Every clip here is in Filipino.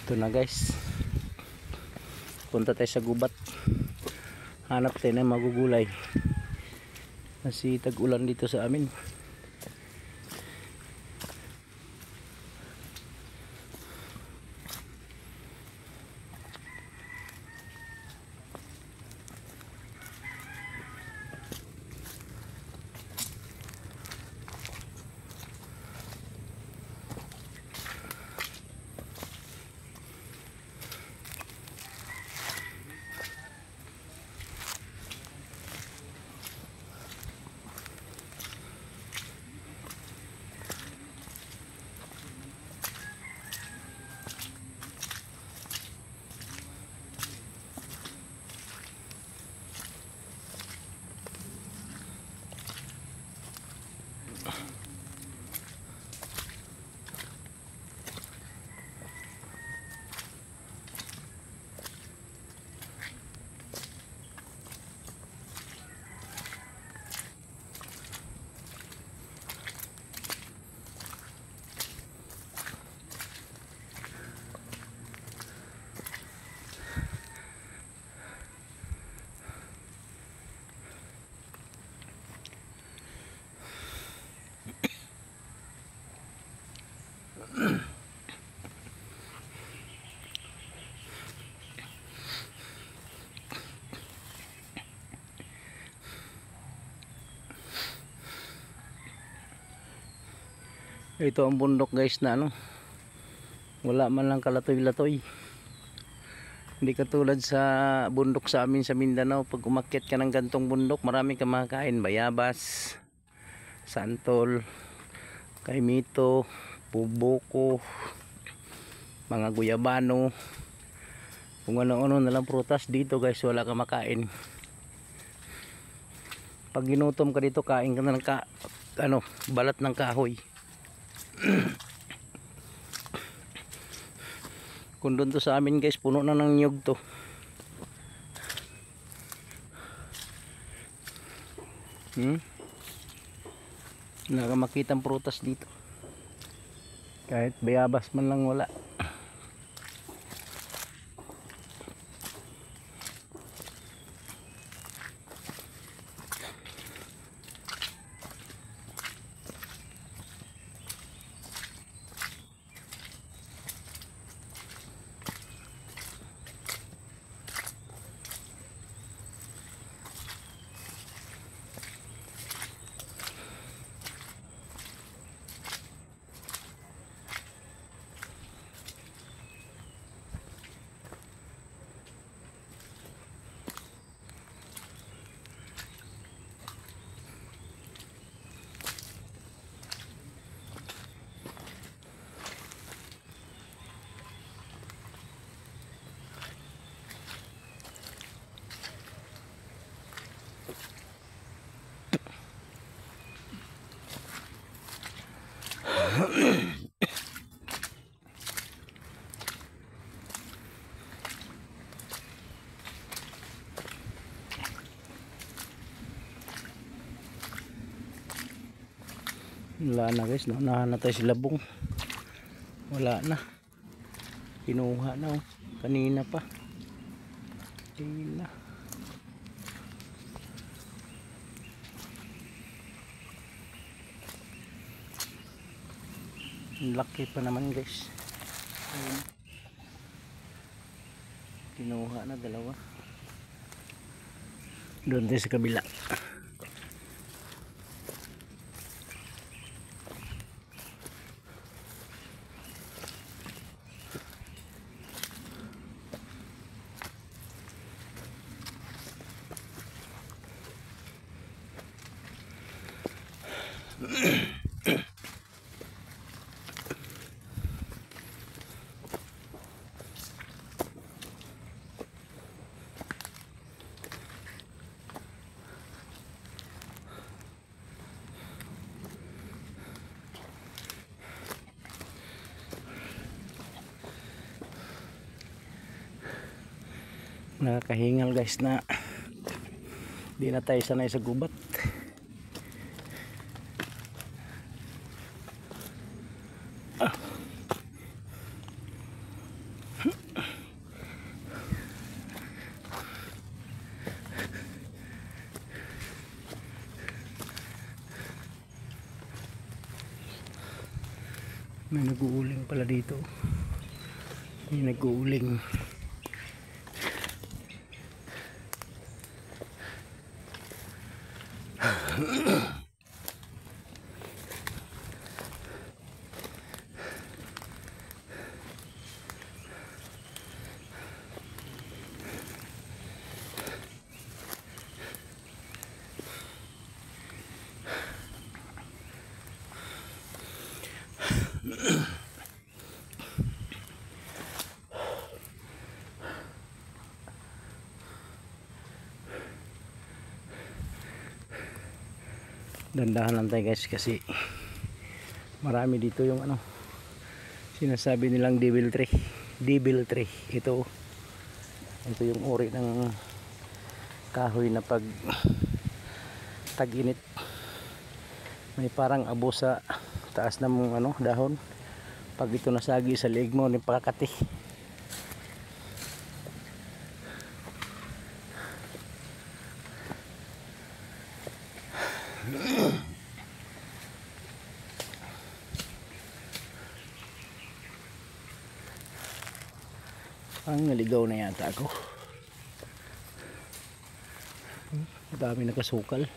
Ito na guys, punta tayo sa gubat, hanap tayo ng magugulay kasi tag-ulan dito sa amin. Ito ang bundok guys na wala man lang kalatoy-latoy. Hindi katulad sa bundok sa amin sa Mindanao. Pag umakyat ka ng gantong bundok, marami kang makakain. Bayabas, santol, kaimito, buboko, mga guyabano, kung ano-ano nalang prutas. Dito guys wala kang makain. Pag ginutom ka dito, kain ka na ng balat ng kahoy. Kung doon to sa amin guys, puno na ng niyog to. Wala kang makitang prutas dito, kahit bayabas man lang wala. Wala na guys, naunahan na tayo sa labong. Wala na, kinuha na kanina pa. Ayun na. Laki pa naman guys. Ayun. Kinuha na dalawa. Doon tayo sa kabila. Nakakahingal guys na di na tayo sanay sa gubat. May nag-uuling pala dito. May nag-uuling. Dandahan lang tayo guys, kasi marami dito yung ano, sinasabi nilang devil tree. Devil tree. Ito yung uri ng kahoy na pag tag-init may parang abo sa taas ng ano, dahon. Pag ito nasagi sa leeg mo, ni pakakati. Ang naligaw na yata ako. Dami nakasukal.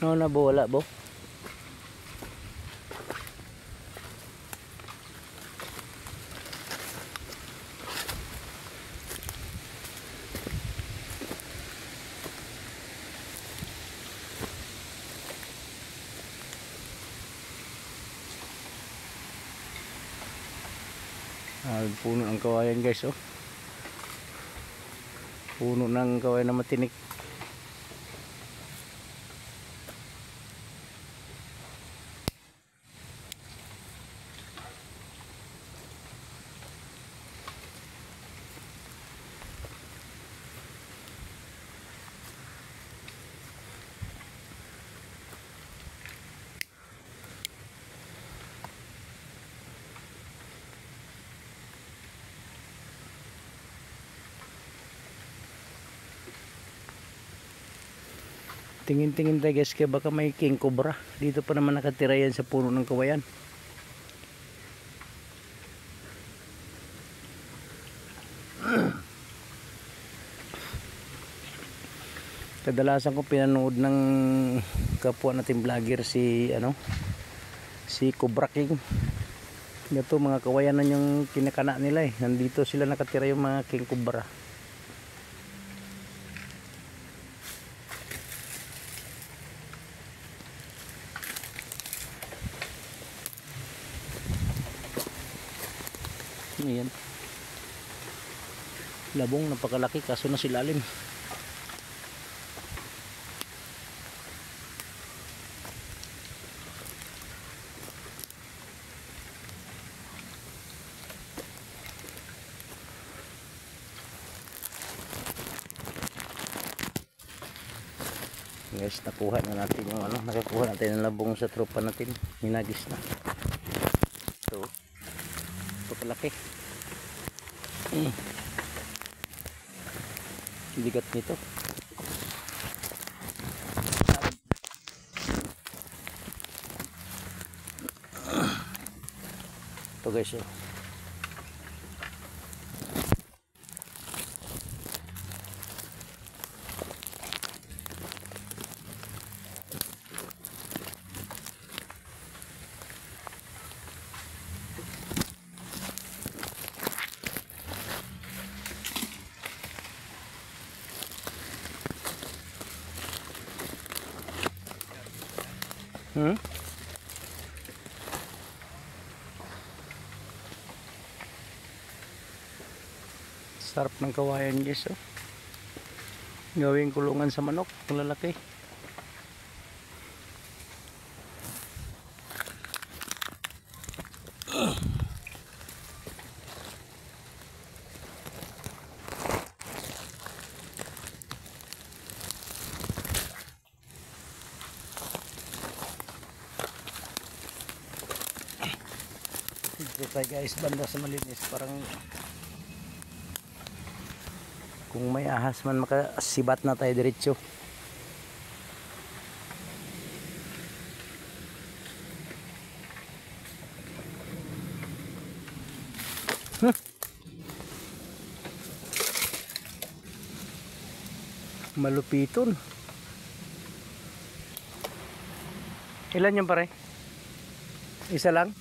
No, na bo, wala bo. Puno ng kawayan guys, oh. Puno ng kawayan na matinik. Tingin-tingin tayo guys, kaya baka may king cobra. Dito pa naman nakatira yan sa puno ng kawayan. Kadalasan ko pinanood ng kapwa natin vlogger si Cobra King. Ito mga kawayanan yung kinakana nila eh. Nandito sila nakatira yung mga king cobra. Ayan. Labong napakalaki kaso na silalim. Guys, nakuha na natin yung nakakuha natin ng labong sa tropa natin. Minagis na. Ito. Ito kalaki. Bigat nito. Ito guys, oh. Sarap ng kawayan guys, oh. Gawing kulungan sa manok, lalaki. Ito tayo guys, banda sa malinis, parang Kung may ahas man, makasibat na tayo diretso. Malupiton. Ilan yung pare? Isa lang?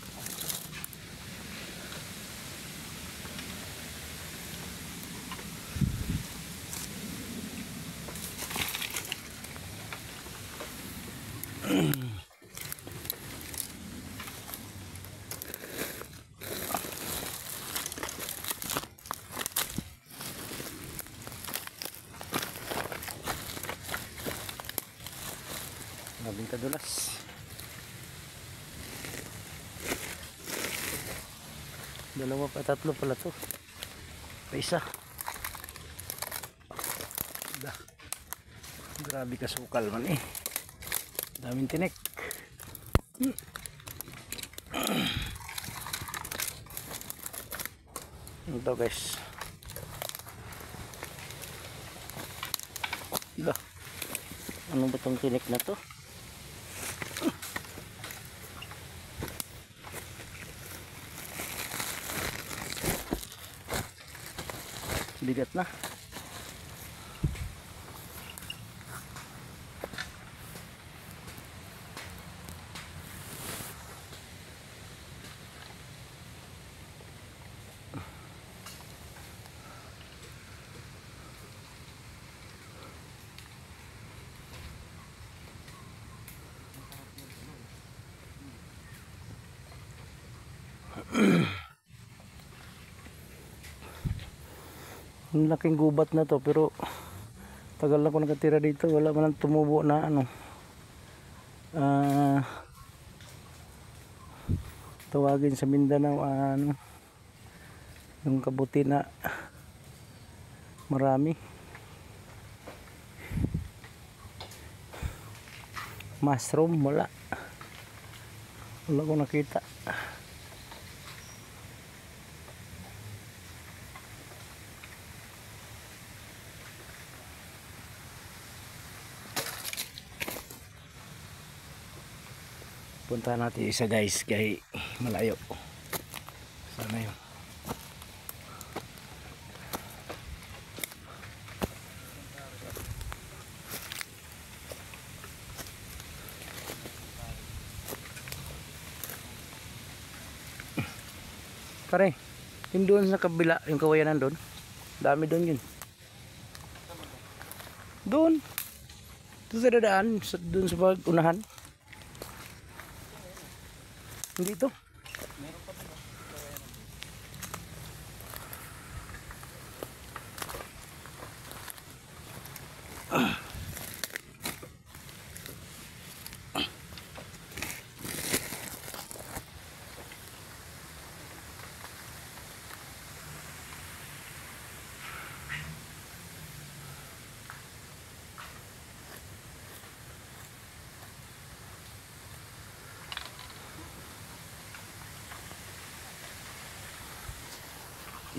Labing kadulas. Dalawa pa, tatlo pala to. Pa isa. Grabe kasukal man eh. Daming tinik. Ito guys. Ano ba itong tinik na to? Bigat na. Ang laking gubat na to, pero tagal na ko nakatira dito, wala man tumubo na ano, tawagin sa Mindanao ano, yung kabuti na marami. Mushroom, wala ko nakita. Puntahan natin isa guys, kay malayo. Sana yun. Pare, yung doon sa kabila, yung kawayanan doon, dami doon yun. Doon. Doon sa dadaan, doon sa pag-unahan. Dito.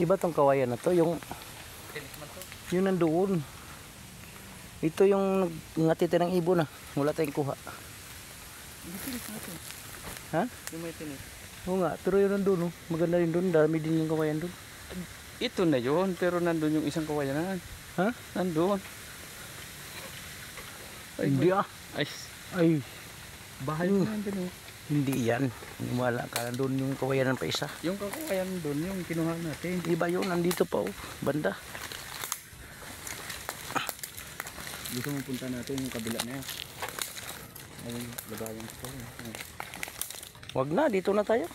Iba tong kawayan na to, yung nandoon. Ito yung ngatiti ng ibon na. Wala tayong kuha. Ha? Yung may tinik. Oo nga, pero yun nandoon. Maganda rin doon. Dami din yung kawayan doon. Ito na yun, pero nandun yung isang kawayanan. Ha? Nandun. Hindi ah. Ay. Bahay mo nandun. Hindi yan. Wala ka doon yung kawayanan pa isa. Yung kawayan doon, yung kinuha natin. Iba yun, nandito pa oh. Banda. Gusto mo punta natin yung kabila na yan. Ayun, lagayan ko. Wag na, dito na tayo.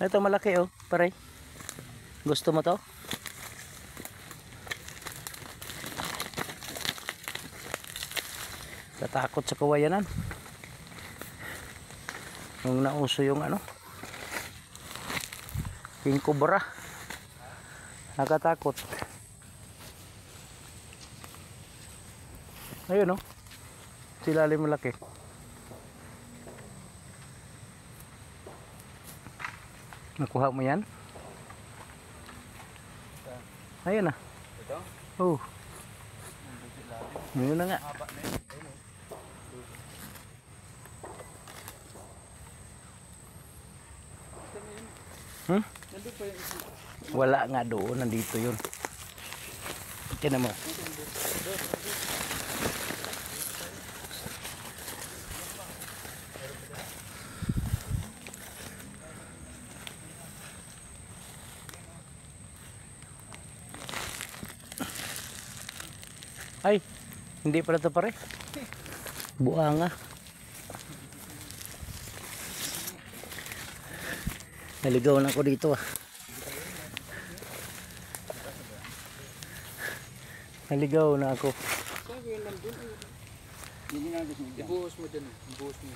Ito malaki oh, pare. Gusto mo to? Natakot sa kawayanan. Nung nauso yung ano, king cobra. Nakatakot. Ayun oh. Silalim malaki. Nakuha mo yan? Ayun na. Ito? Oh. Ang buti lang. Yun na nga. Haba na yun. Ayun o. Hmm? Nandun pa yung isa. Wala nga doon. Nandito yun. Tingnan mo. Ay, hindi pala ito pare. Buanga. Naligaw na ako dito ah. Naligaw na ako. Sabi yun nandun. Hindi na gusto mo dyan. Ibuhos mo dyan. Ibuhos mo.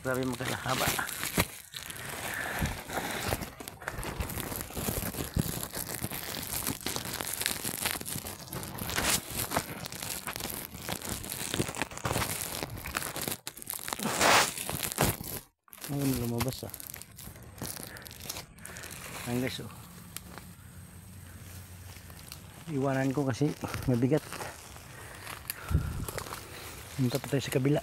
Grabe magkakahaba. Ang lumabas ah. Ang guys oh. Iwanan ko kasi mabigat. Punta pa tayo sa kabila.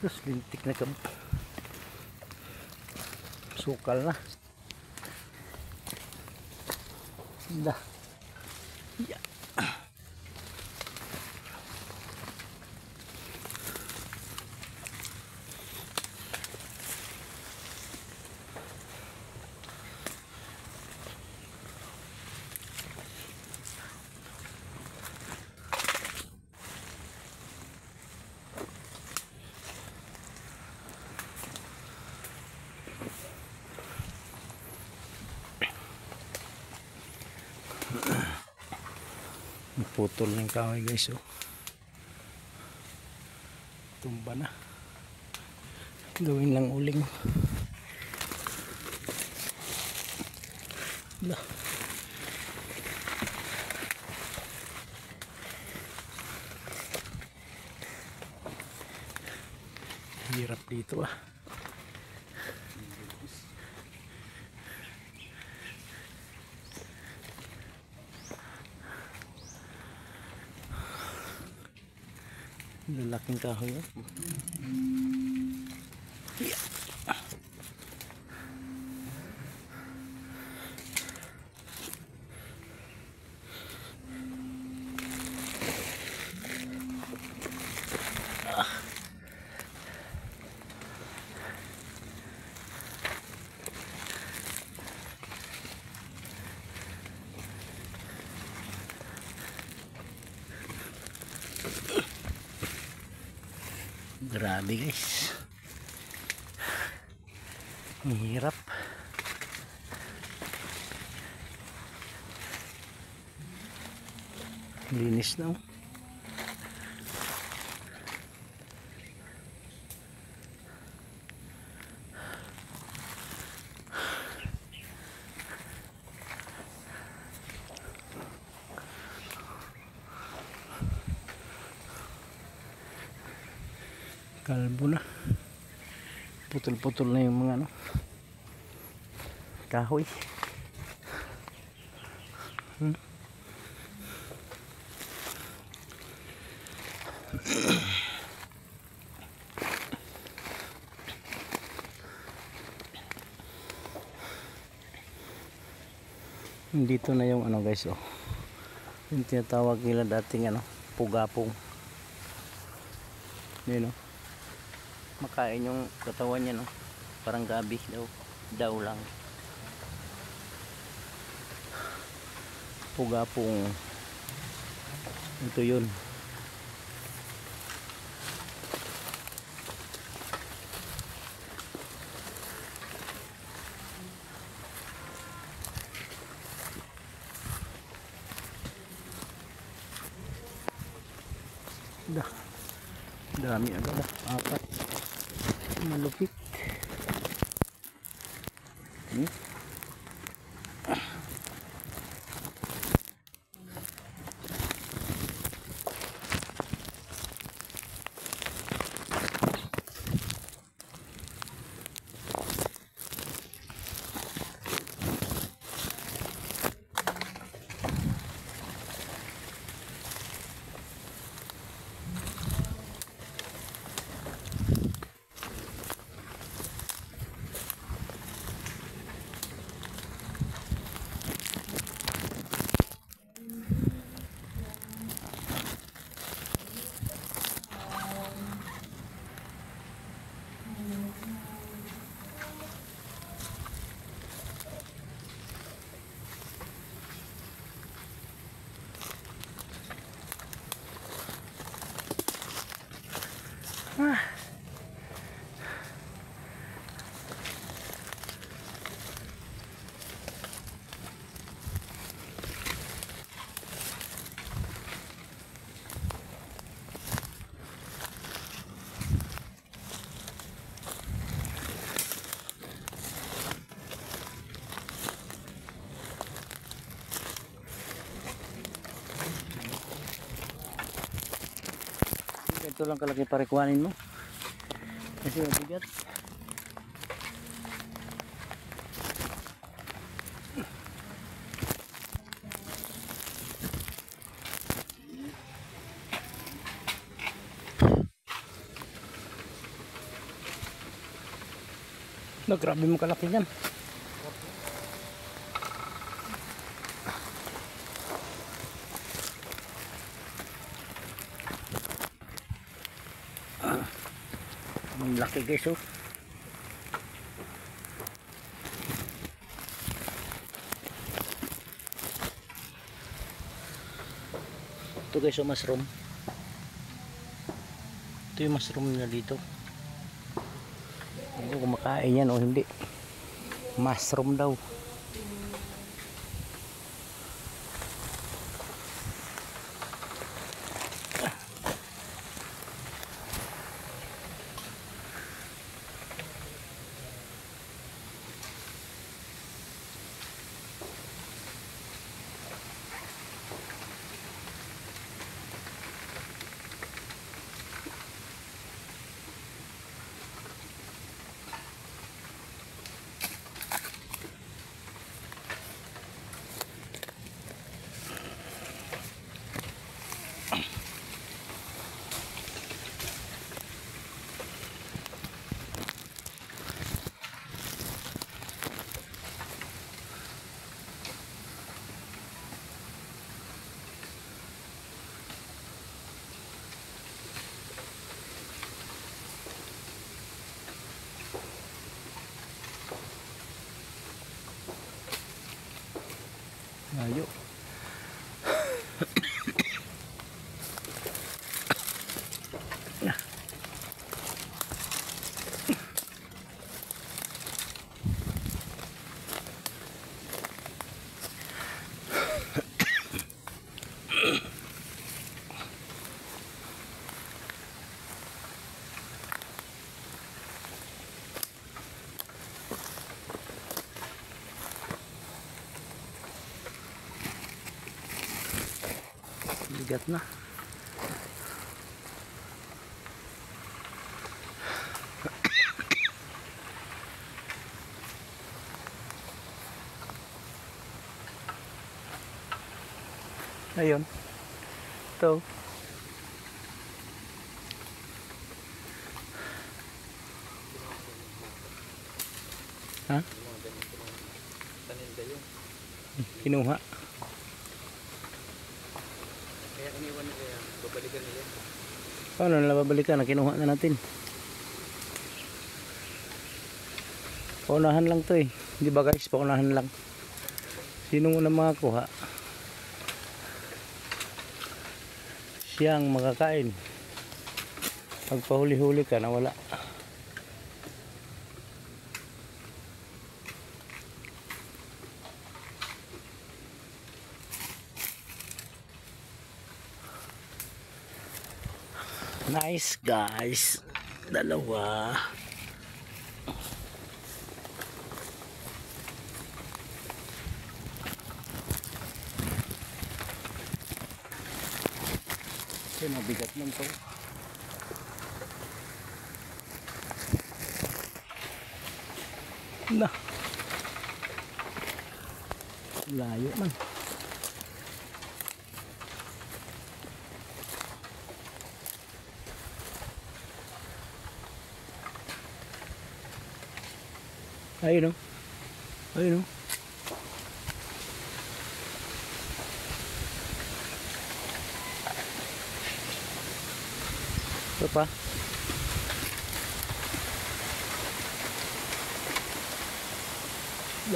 Terus lintik na ka. Sukal na. Dah. Ya. Putol ng kahoy guys oh. Tumba na. Gawin lang uling. Lah. Hirap dito ah. Lalaking kahoy oh. Yeah. Grabe guys. Ang hirap. Linis na. Kalbo na. Putol-putol na yung mga ano, kahoy. Dito na yung ano guys oh. Yung tinatawag nila dating ano, pugapong. Yun oh. Makain yung katawan niya no. Parang gabi daw lang. Pugapong. Ito yun. Dami agad apat. Malupit. Ito lang kalaki parikuanin mo kasi mabigat. Grabe mo kalaki yan. Ang laki guys oh. Ito guys oh, mushroom. Ito yung mushroom na dito. Hindi ko kumakain yan o hindi. Mushroom daw. Ayo. Bigat na. Ayun. Ito. Ha? Kinuha. Kaya iniwan nila yan, babalikan nila. Paano nila babalikan? Kinuha na natin. Paunahan lang to eh. Di ba guys? Paunahan lang. Sinong unang makakuha? Siyang makakain. Pag pahuli-huli ka na wala. Nice guys. Dalawa. Kasi mabigat man to. Na. Layo man. Ayun o. Ayun o. Ito pa.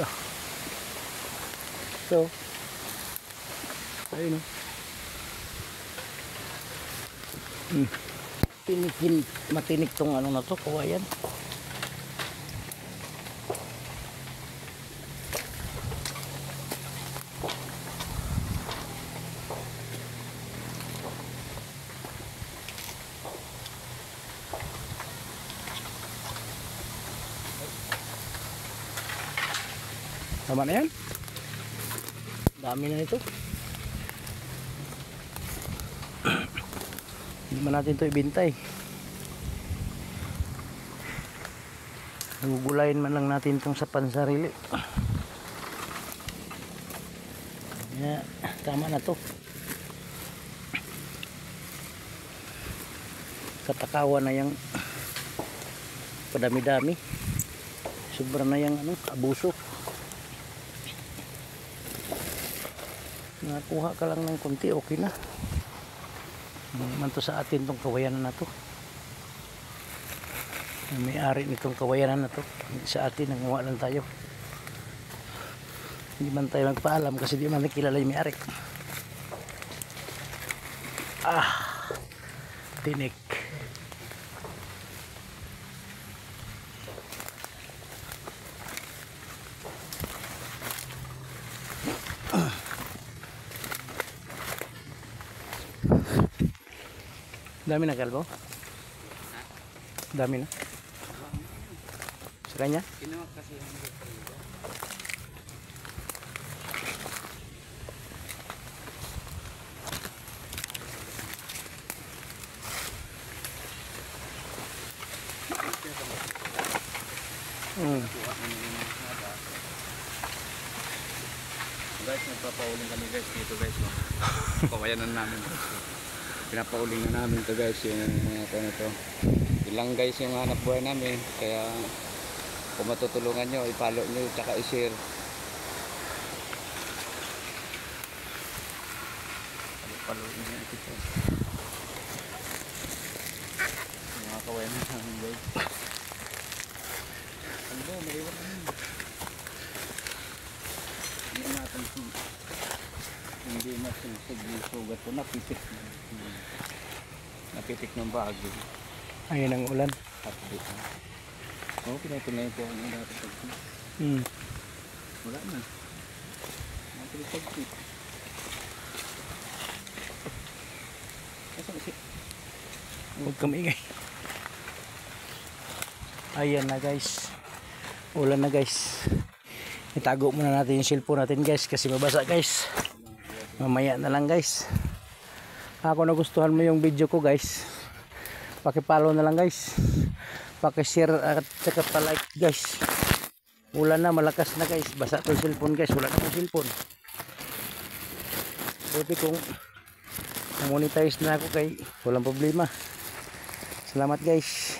Dah. So. Ayun o. Matinik tong ano na to, kawayan. Tama na yan. Dami na ito. Hindi man natin ito ibintay. Nagugulayin man lang natin itong sa pansarili. Yeah, tama na to. Katakawan na yung padami-dami. Sobra na yung ano, abuso. Nakuha ka lang ng konti, okay na. Naman to sa atin tong kawayanan na to. May-ari nitong kawayanan na to. Sa atin, nanguha lang tayo. Hindi man tayo magpaalam kasi di man nakilala yung may-ari. Tinik. Dami na kalbo? Dami na? Sa kanya? Guys, nagpapauling kami guys dito guys. No? Kawayanan namin. Pinapauling na namin to guys yung mga na to. Ilang guys yung hanap buhay namin. Kaya kung matutulungan nyo, i-follow nyo tsaka i-share. Follow nyo ito. Mga kawayanan namin guys. Ano ba? Mariwag namin. Hindi masusog yung sugat ko, napitik ng bagyo. Ayun ang ulan. Update na. Oo, pinay po ang dapat pagpit. Wala na. Napitik pagpit. Kasi Huwag kamingay. Ayan na guys. Ulan na guys. Itago muna natin yung cellphone natin guys kasi mabasa guys. Mamaya na lang guys. Ako nagustuhan mo yung video ko guys, paki-follow na lang guys, paki-share at saka pa-like guys. Ulan na, malakas na guys, basa ko yung cellphone guys, wala na akong cellphone. Buti kung monetize na ako kay walang problema. Salamat guys.